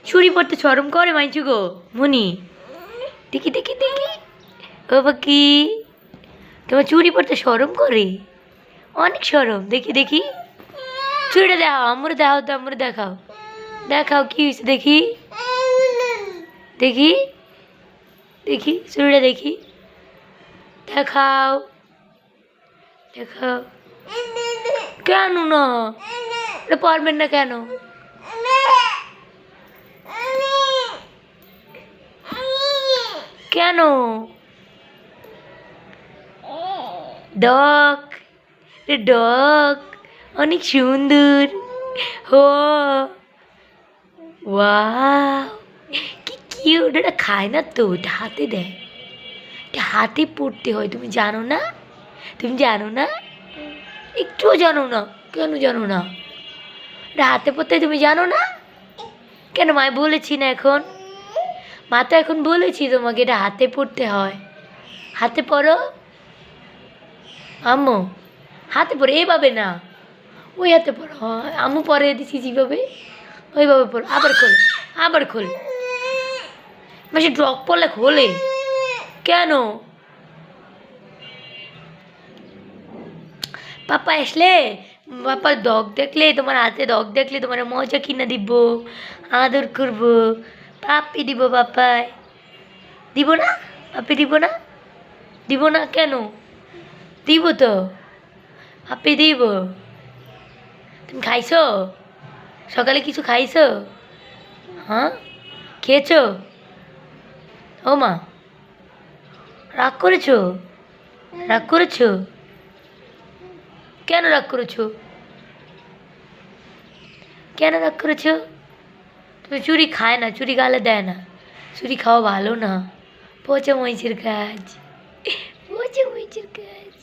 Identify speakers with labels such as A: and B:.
A: চুরি পড়তে শরম করে মাইচু গো মনি। দেখি দেখি দেখি ও বাকি তোমার চুরি পড়তে শরম করে, অনেক শরম। দেখি দেখি চুরিটা দেখাও, আমরা দেখাও তো, আমরা দেখাও, দেখাও কি হয়েছে দেখি দেখি দেখি চুরিটা দেখি, দেখাও দেখাও। কেন না এটা পারবেন না কেন? কেন? ডগ, ডগ অনেক সুন্দর। হো ওয়াও কি কিউট। এটা খায় না তো, এটা হাতে দেয়, এটা হাতে পড়তে হয়, তুমি জানো না? তুমি জানো না? একটুও জানো না? কেন জানো না? এটা হাতে পড়তে তুমি জানো না কেন? মায় বলেছি না এখন? মা তো এখন বলেছি তোমাকে এটা হাতে পড়তে হয়। হাতে পড়ো আম্মু, হাতে পড়ো, এইভাবে না, ওই হাতে পড়ো। আম্মু পরে দিছি যেভাবে ওইভাবে পড়ো। আবার খোল, আবার খোল। বেশি ড্রপ পড়লে খোলে কেন? পাপা আসলে, পাপার ডগ দেখলে, তোমার হাতে ডগ দেখলে তোমার মজা কিনে দিব, আদর করবো, পাপ্পি দিব পাপায়। দিব না? পাপ্পি দিব না? দিব না কেন? দিব তো, পাপ্পি দিব। তুমি খাইছো? সকালে কিছু খাইছো? হ্যাঁ খেয়েছো? ও মা রাগ করেছো? রাগ করেছো? কেন রাগ করেছো? কেন রাগ করেছো? তুমি চুরি খায় না, চুরি গালে দেয় না, চুরি খাওয়া ভালো না, পচা মহিষের কাজ, পচা মহিষের কাজ।